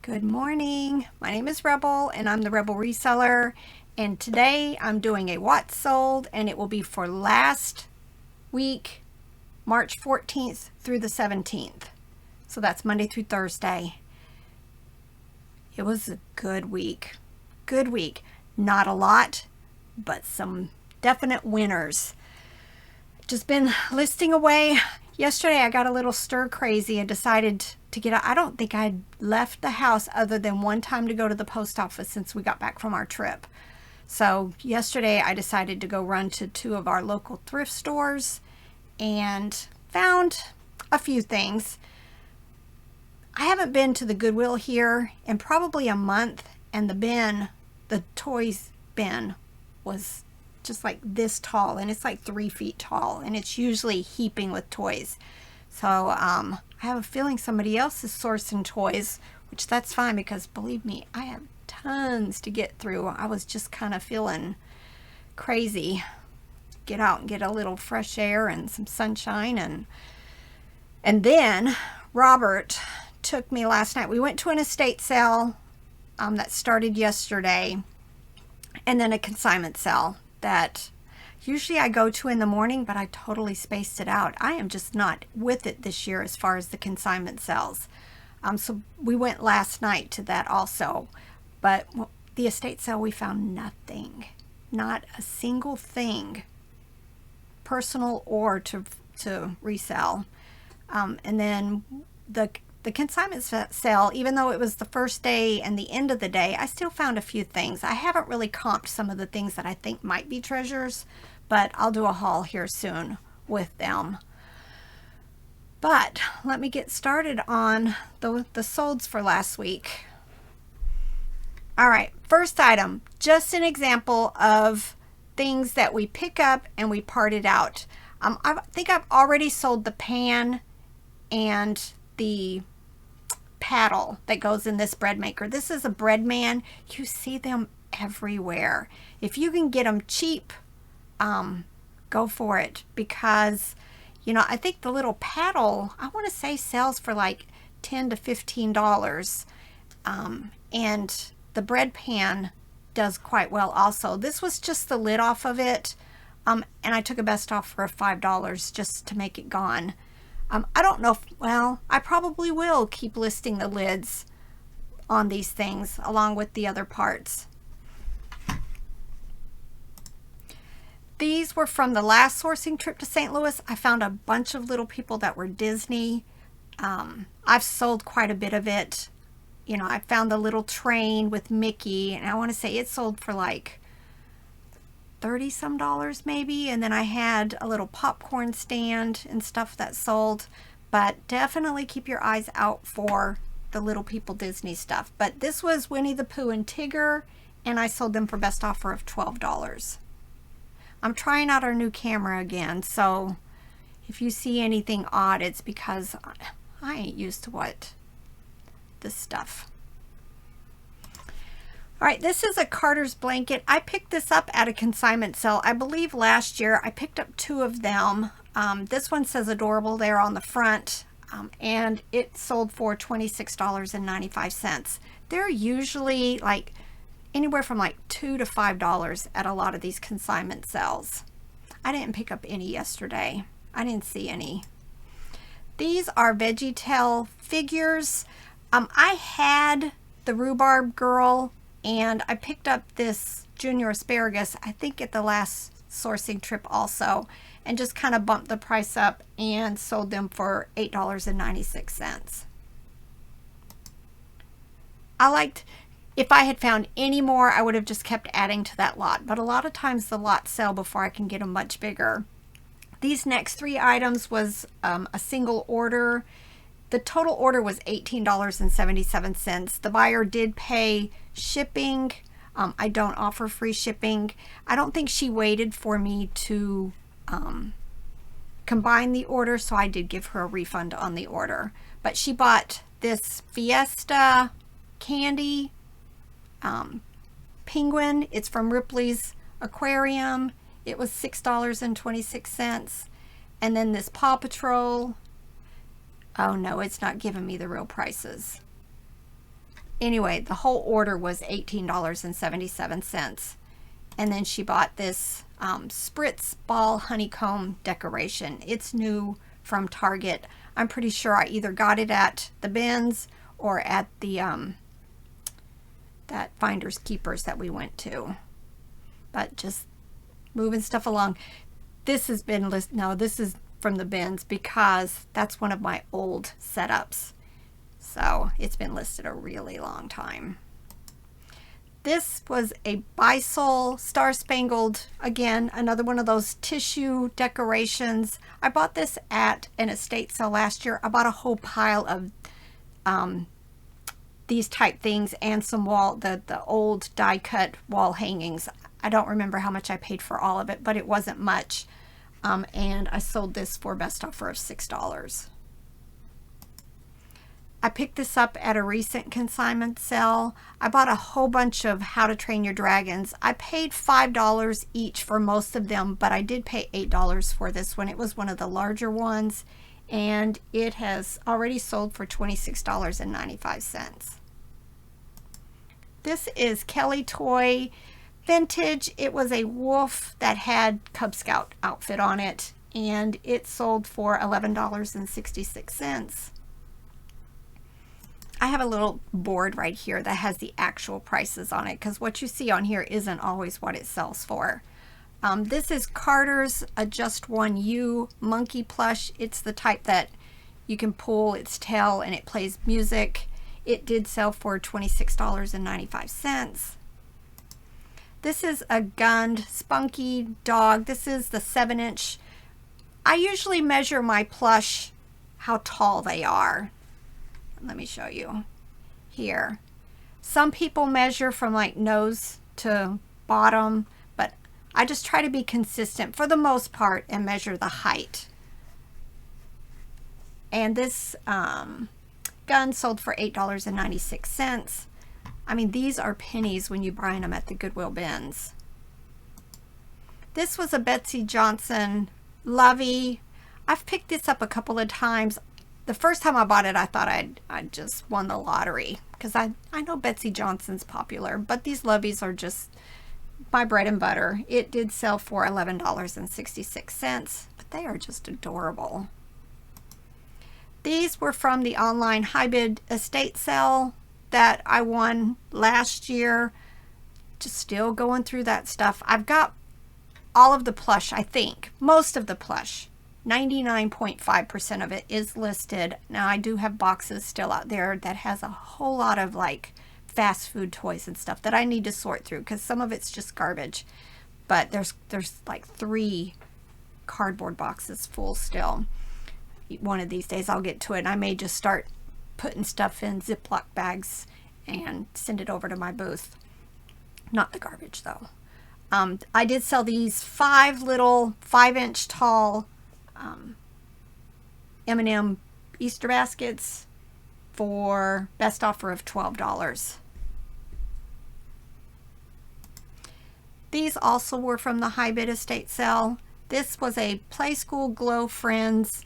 Good morning. My name is Rebel and I'm the Rebel Reseller. And today I'm doing a what sold, and it will be for last week, March 14th through the 17th. So that's Monday through Thursday. It was a good week. Good week. Not a lot, but some definite winners. Just been listing away. Yesterday I got a little stir crazy and decided to get out. I don't think I'd left the house other than one time to go to the post office since we got back from our trip. So yesterday I decided to go run to two of our local thrift stores and found a few things. I haven't been to the Goodwill here in probably a month, and the toys bin was just like this tall, and it's like 3 feet tall, and it's usually heaping with toys. So I have a feeling somebody else is sourcing toys, which that's fine, because believe me, I have tons to get through. I was just kind of feeling crazy. Get out and get a little fresh air and some sunshine. And then Robert took me last night. We went to an estate sale that started yesterday, and then a consignment sale that usually I go to in the morning, but I totally spaced it out. I am just not with it this year as far as the consignment sales. So we went last night to that also, but the estate sale, we found nothing, not a single thing, personal or to resell. And then the consignment sale, even though it was the first day and the end of the day, I still found a few things. I haven't really comped some of the things that I think might be treasures, but I'll do a haul here soon with them. But let me get started on the solds for last week. All right, first item, just an example of things that we pick up and we parted out. I think I've already sold the pan and the paddle that goes in this bread maker. This is a bread man. You see them everywhere. If you can get them cheap, go for it, because I think the little paddle, I want to say, sells for like $10 to $15, and the bread pan does quite well also. This was just the lid off of it, and I took a best off for $5 just to make it gone. I don't know well, I probably will keep listing the lids on these things along with the other parts. These were from the last sourcing trip to St. Louis. I found a bunch of little people that were Disney. I've sold quite a bit of it. I found the little train with Mickey, and I want to say it sold for like $30 some maybe, and then I had a little popcorn stand and stuff that sold. But definitely keep your eyes out for the little people Disney stuff. But this was Winnie the Pooh and Tigger, and I sold them for best offer of $12. I'm trying out our new camera again, so if you see anything odd, it's because I ain't used to this stuff. All right, this is a Carter's blanket. I picked this up at a consignment sale. I believe last year I picked up two of them. This one says adorable there on the front, and it sold for $26.95. They're usually like anywhere from like $2 to $5 at a lot of these consignment sales. I didn't pick up any yesterday. I didn't see any. These are VeggieTale figures. I had the rhubarb girl, and I picked up this junior asparagus, I think at the last sourcing trip also, and just kind of bumped the price up and sold them for $8.96. If I had found any more, I would have just kept adding to that lot, but a lot of times the lots sell before I can get them much bigger. These next three items was a single order. The total order was $18.77. The buyer did pay shipping. I don't offer free shipping. I don't think she waited for me to combine the order, so I did give her a refund on the order. But she bought this Fiesta candy penguin. It's from Ripley's Aquarium. It was $6.26. And then this Paw Patrol. Oh no, it's not giving me the real prices. Anyway, the whole order was $18.77. And then she bought this Spritz Ball Honeycomb decoration. It's new from Target. I'm pretty sure I either got it at the bins or at the that Finders Keepers that we went to. But just moving stuff along. This has been no, this is from the bins because that's one of my old setups. So it's been listed a really long time. This was a Bisol Star Spangled, again, another one of those tissue decorations. I bought this at an estate sale last year. I bought a whole pile of these type things and some the old die cut wall hangings. I don't remember how much I paid for all of it, but it wasn't much. And I sold this for best offer of $6. I picked this up at a recent consignment sale. I bought a whole bunch of How to Train Your Dragons. I paid $5 each for most of them, but I did pay $8 for this one. It was one of the larger ones, and it has already sold for $26.95. This is Kelly Toy Vintage. It was a wolf that had Cub Scout outfit on it, and it sold for $11.66. I have a little board right here that has the actual prices on it because what you see on here isn't always what it sells for. This is Carter's Adjust One U monkey plush. It's the type that you can pull its tail and it plays music. It did sell for $26.95. This is a gunned spunky dog. This is the 7-inch. I usually measure my plush how tall they are. Let me show you here. Some people measure from like nose to bottom, but I just try to be consistent for the most part and measure the height. And this gun sold for $8.96. I mean, these are pennies when you buy them at the Goodwill bins. This was a Betsy Johnson Lovey. I've picked this up a couple of times. The first time I bought it, I thought I'd just won the lottery because I know Betsy Johnson's popular, but these Loveys are just my bread and butter. It did sell for $11.66, but they are just adorable. These were from the online high bid estate sale that I won last year. Just still going through that stuff. I've got all of the plush, I think, most of the plush. 99.5% of it is listed. Now I do have boxes still out there that has a whole lot of like fast food toys and stuff that I need to sort through because some of it's just garbage. But there's like 3 cardboard boxes full still. One of these days I'll get to it and I may just start putting stuff in Ziploc bags and send it over to my booth. Not the garbage though. I did sell these 5 little 5-inch tall M&M Easter baskets for best offer of $12. These also were from the high bid estate sale. This was a Play School Glow Friends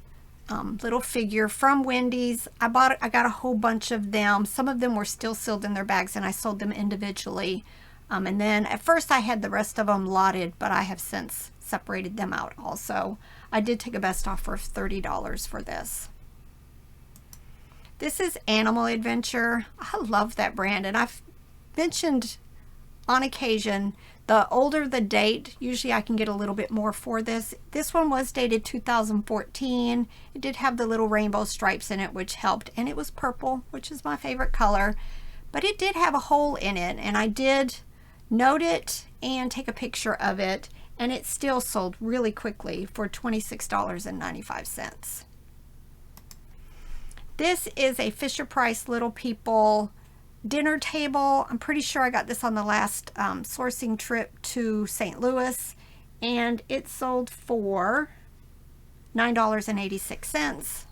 little figure from Wendy's. I got a whole bunch of them. Some of them were still sealed in their bags and I sold them individually. And then at first I had the rest of them lotted, but I have since separated them out also. I did take a best offer of $30 for this. This is Animal Adventure. I love that brand, and I've mentioned on occasion, the older the date, usually I can get a little bit more for this. This one was dated 2014. It did have the little rainbow stripes in it, which helped, and it was purple, which is my favorite color. But it did have a hole in it, and I did note it and take a picture of it, and it still sold really quickly for $26.95. This is a Fisher-Price Little People dinner table. I'm pretty sure I got this on the last sourcing trip to St. Louis, and it sold for $9.86.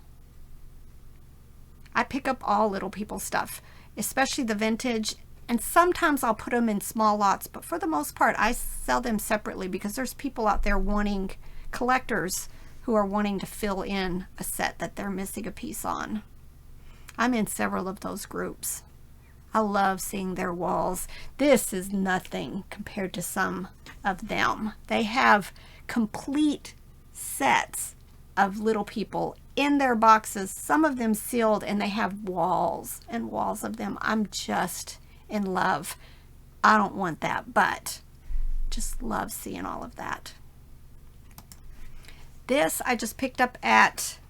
I pick up all Little People stuff, especially the vintage, and sometimes I'll put them in small lots, but for the most part I sell them separately because there's people out there wanting, collectors who are wanting to fill in a set that they're missing a piece on. I'm in several of those groups. I love seeing their walls. This is nothing compared to some of them. They have complete sets of little people in their boxes, some of them sealed, and they have walls and walls of them. I'm just in love. I don't want that, but just love seeing all of that. This I just picked up at,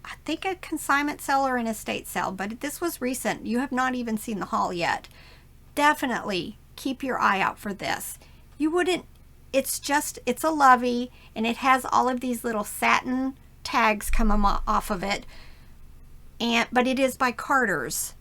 I think, a consignment sale or an estate sale, but this was recent. You have not even seen the haul yet. Definitely keep your eye out for this. You wouldn't, it's a lovey, and it has all of these little satin tags coming off of it, but it is by Carter's,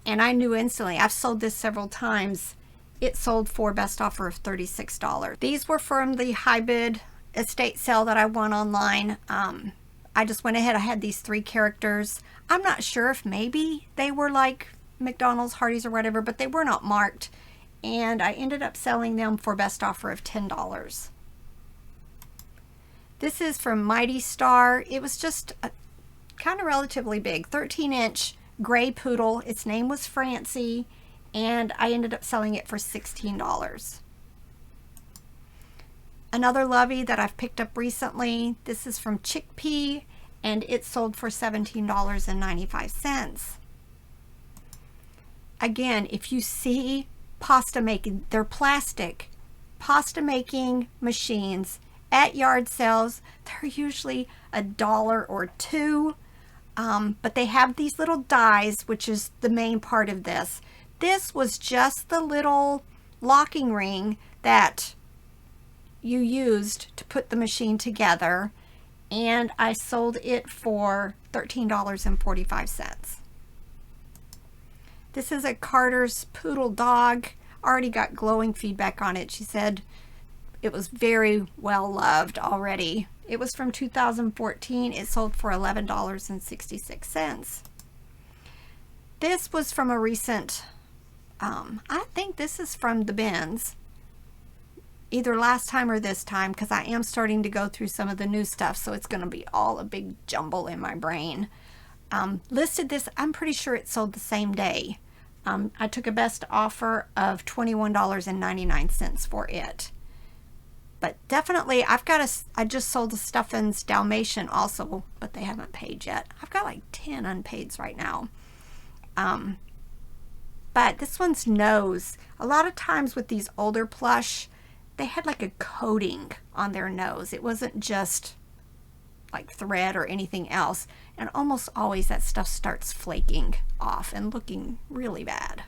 and I knew instantly. I've sold this several times. It sold for best offer of $36. These were from the high bid estate sale that I won online. I just went ahead. I had these 3 characters. I'm not sure if maybe they were like McDonald's, Hardee's, or whatever, but they were not marked, and I ended up selling them for best offer of $10. This is from Mighty Star. It was just kind of relatively big, 13-inch gray poodle. Its name was Francie, and I ended up selling it for $16. Another lovey that I've picked up recently, this is from Chuckey, and it sold for $17.95. Again, if you see pasta making, they're plastic pasta making machines at yard sales. They're usually $1 or $2, but they have these little dies, which is the main part of this. This was just the little locking ring that you used to put the machine together, and I sold it for $13.45. This is a Carter's poodle dog. Already got glowing feedback on it. She said it was very well loved already. It was from 2014. It sold for $11.66. This was from a recent, I think this is from the bins, either last time or this time, because I am starting to go through some of the new stuff, so it's going to be all a big jumble in my brain. Listed this, I'm pretty sure it sold the same day. I took a best offer of $21.99 for it. But definitely, I just sold the Stuffin's Dalmatian also, but they haven't paid yet. I've got like 10 unpaids right now. But this one's nose, a lot of times with these older plush, they had like a coating on their nose. It wasn't just like thread or anything else. And almost always that stuff starts flaking off and looking really bad.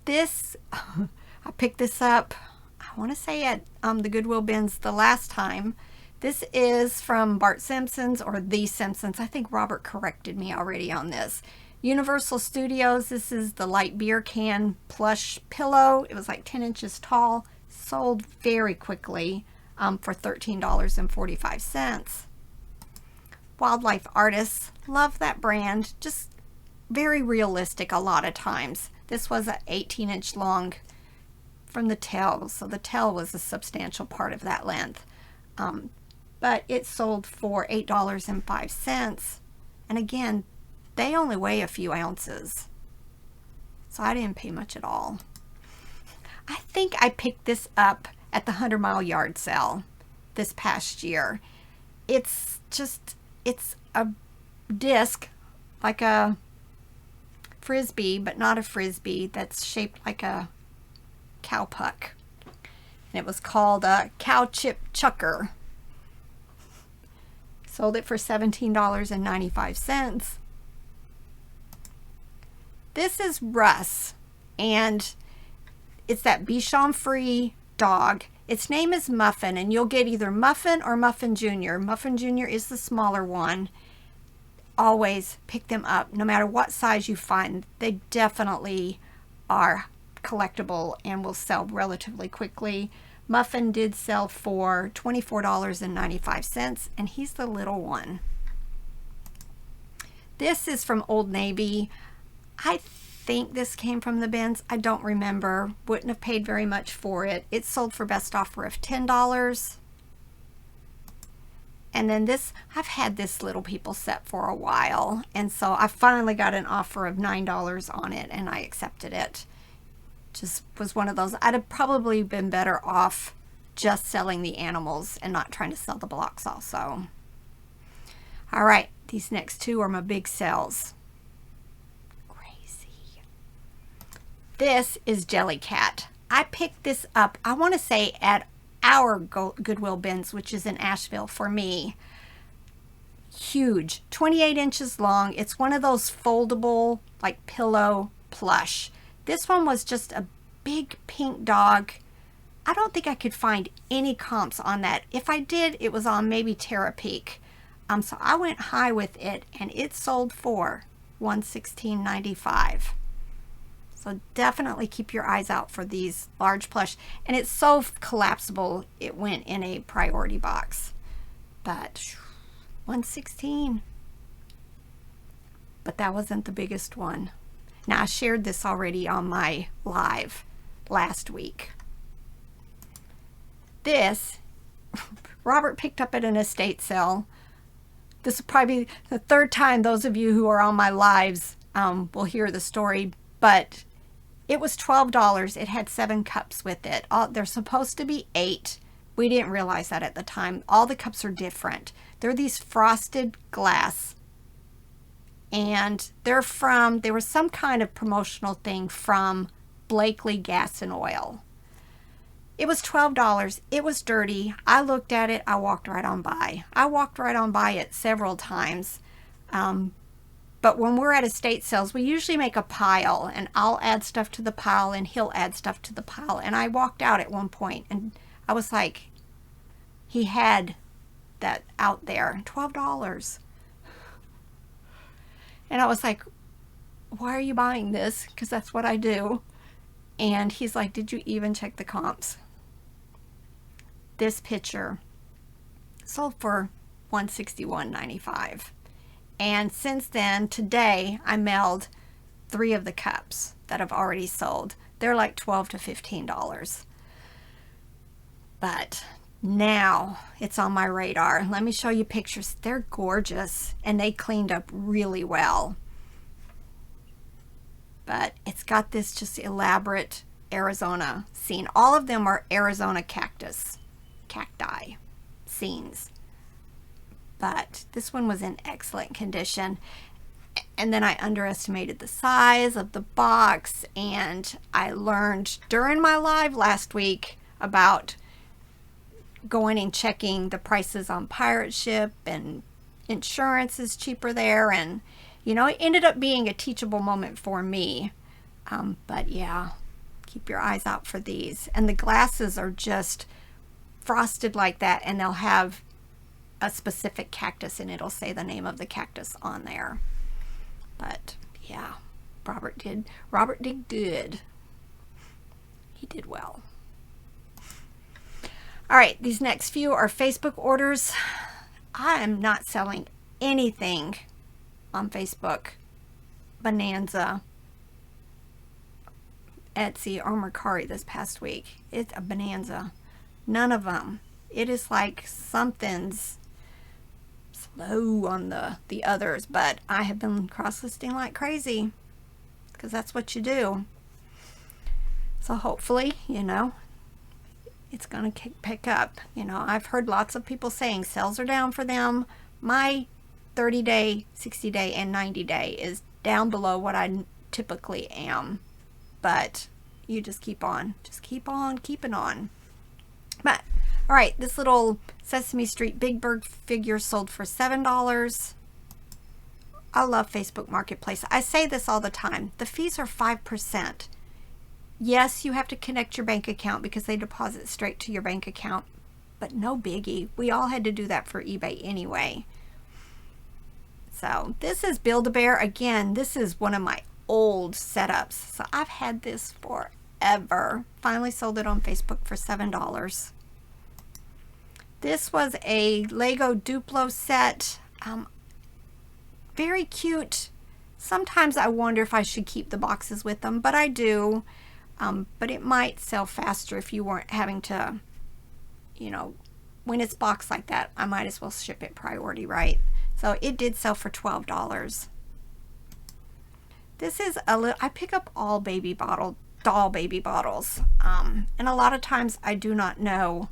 This, I picked this up, I want to say at the Goodwill bins the last time. This is from Bart Simpson's, or The Simpsons. I think Robert corrected me already on this. Universal Studios. This is the light beer can plush pillow. It was like 10 inches tall. Sold very quickly for $13.45. Wildlife Artists. Love that brand. Just very realistic a lot of times. This was an 18-inch long from the tail, so the tail was a substantial part of that length. But it sold for $8.05. And again, they only weigh a few ounces, so I didn't pay much at all. I think I picked this up at the 100 Mile Yard Sale this past year. It's a disc, like a frisbee, but not a frisbee, that's shaped like a cow puck. And it was called a cow chip chucker. Sold it for $17.95. This is Russ, and it's that Bichon-free dog. Its name is Muffin, and you'll get either Muffin or Muffin Jr. Muffin Jr. is the smaller one. Always pick them up, no matter what size you find. They definitely are collectible and will sell relatively quickly. Muffin did sell for $24.95, and he's the little one. This is from Old Navy. I think this came from the bins. I don't remember. Wouldn't have paid very much for it. It sold for best offer of $10. And then this, I've had this Little People set for a while. And so I finally got an offer of $9 on it and I accepted it. Just was one of those. I'd have probably been better off just selling the animals and not trying to sell the blocks also. All right, these next two are my big sells. Crazy. This is Jellycat. I picked this up, I want to say, at our Goodwill bins, which is in Asheville for me. Huge, 28 inches long. It's one of those foldable, like pillow plush. This one was just a big pink dog. I don't think I could find any comps on that. If I did, it was on maybe Terapeak. So I went high with it, and it sold for $116.95. So definitely keep your eyes out for these large plush. And it's so collapsible, it went in a priority box. But $116. But that wasn't the biggest one. Now, I shared this already on my live last week. This, Robert picked up at an estate sale. This will probably be the third time those of you who are on my lives will hear the story, but it was $12. It had 7 cups with it. They're supposed to be 8. We didn't realize that at the time. All the cups are different. They're these frosted glass, and they were some kind of promotional thing from Blakely Gas and Oil. It was $12. It was dirty. I looked at it. I walked right on by. I walked right on by it several times. But when we're at estate sales, we usually make a pile, and I'll add stuff to the pile and he'll add stuff to the pile. And I walked out at one point and I was like, he had that out there, $12. And I was like, why are you buying this? Because that's what I do. And he's like, did you even check the comps? This picture sold for $161.95. And since then, today, I mailed 3 of the cups that have already sold. They're like $12 to $15. But now it's on my radar. Let me show you pictures. They're gorgeous, and they cleaned up really well. But it's got this just elaborate Arizona scene. All of them are Arizona cacti scenes. But this one was in excellent condition. And then I underestimated the size of the box, and I learned during my live last week about going and checking the prices on pirate ship, and insurance is cheaper there, and you know, it ended up being a teachable moment for me. But yeah, keep your eyes out for these. And the glasses are just frosted like that, and they'll have a specific cactus, and it'll say the name of the cactus on there. But yeah, Robert did good. He did well. All right, these next few are Facebook orders. I am not selling anything on Facebook, Bonanza, Etsy, or Mercari this past week. It's a Bonanza. None of them. It is like something's slow on the others, but I have been cross-listing like crazy because that's what you do. So hopefully, you know, it's going to pick up. You know, I've heard lots of people saying sales are down for them. My 30-day, 60-day, and 90-day is down below what I typically am. But you just keep on keeping on. But all right, this little Sesame Street Big Bird figure sold for $7. I love Facebook Marketplace. I say this all the time. The fees are 5%. Yes, you have to connect your bank account because they deposit straight to your bank account, but no biggie. We all had to do that for eBay anyway. So this is Build-A-Bear. Again, this is one of my old setups. So I've had this forever. Finally sold it on Facebook for $7. This was a Lego Duplo set. Very cute. Sometimes I wonder if I should keep the boxes with them, but I do. But it might sell faster if you weren't having to, you know, when it's boxed like that, I might as well ship it priority, right? So it did sell for $12. This is a little, I pick up all doll baby bottles. And a lot of times I do not know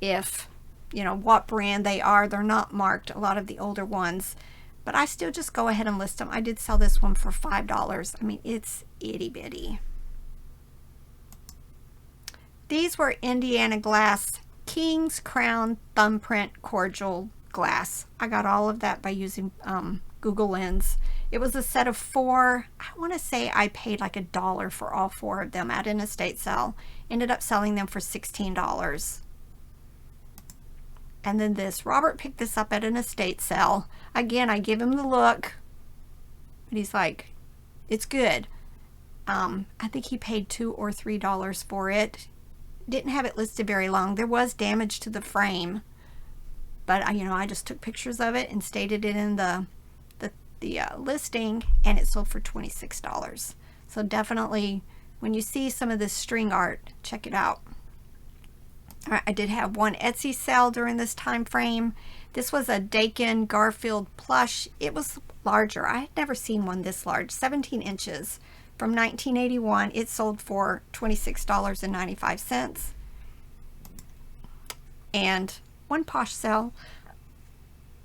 if, you know, what brand they are. They're not marked, a lot of the older ones, but I still just go ahead and list them. I did sell this one for $5. I mean, it's itty bitty. These were Indiana Glass King's Crown Thumbprint Cordial Glass. I got all of that by using Google Lens. It was a set of 4. I want to say I paid like $1 for all 4 of them at an estate sale. Ended up selling them for $16. And then this, Robert picked this up at an estate sale. Again, I give him the look, and he's like, it's good. I think he paid $2 or $3 for it. Didn't have it listed very long. There was damage to the frame, but I just took pictures of it and stated it in the listing, and it sold for $26. So definitely, when you see some of this string art, check it out. All right, I did have one Etsy sale during this time frame. This was a Dakin Garfield plush. It was larger. I had never seen one this large, 17 inches. From 1981, it sold for $26.95. And one Posh sale.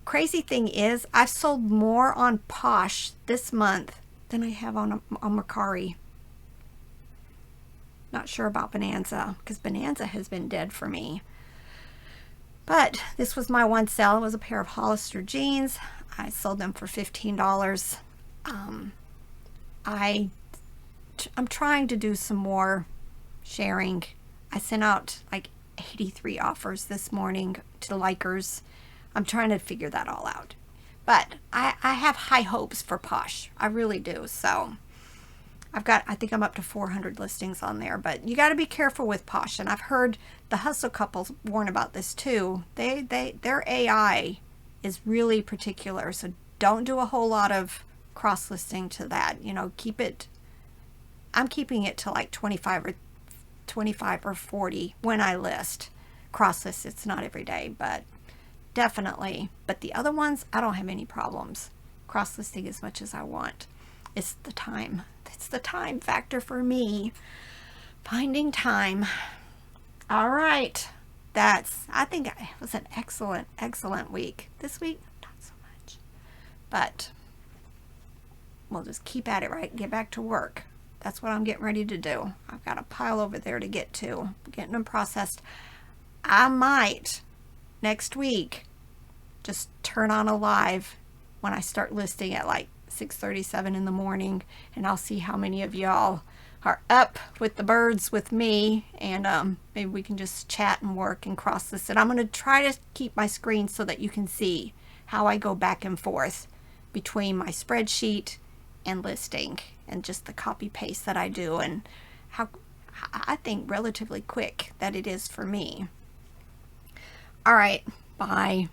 Crazy thing is, I've sold more on Posh this month than I have on Mercari. Not sure about Bonanza, because Bonanza has been dead for me. But this was my one sale. It was a pair of Hollister jeans. I sold them for $15. I'm trying to do some more sharing. I sent out like 83 offers this morning to the likers. I'm trying to figure that all out. But I have high hopes for Posh. I really do. So I think I'm up to 400 listings on there. But you got to be careful with Posh. And I've heard the hustle couples warn about this too. Their AI is really particular. So don't do a whole lot of cross listing to that. Keep it. I'm keeping it to like 25 or 40 when I list. Cross list, it's not every day, but definitely. But the other ones, I don't have any problems cross listing as much as I want. It's the time. It's the time factor for me. Finding time. All right. I think it was an excellent week. This week, not so much. But we'll just keep at it, right? Get back to work. That's what I'm getting ready to do. I've got a pile over there to get to. Getting them processed. I might, next week, just turn on a live when I start listing at like 6:37 in the morning, and I'll see how many of y'all are up with the birds with me, and maybe we can just chat and work and cross this. And I'm going to try to keep my screen so that you can see how I go back and forth between my spreadsheet and listing, and just the copy paste that I do, and how I think relatively quick that it is for me. All right, bye.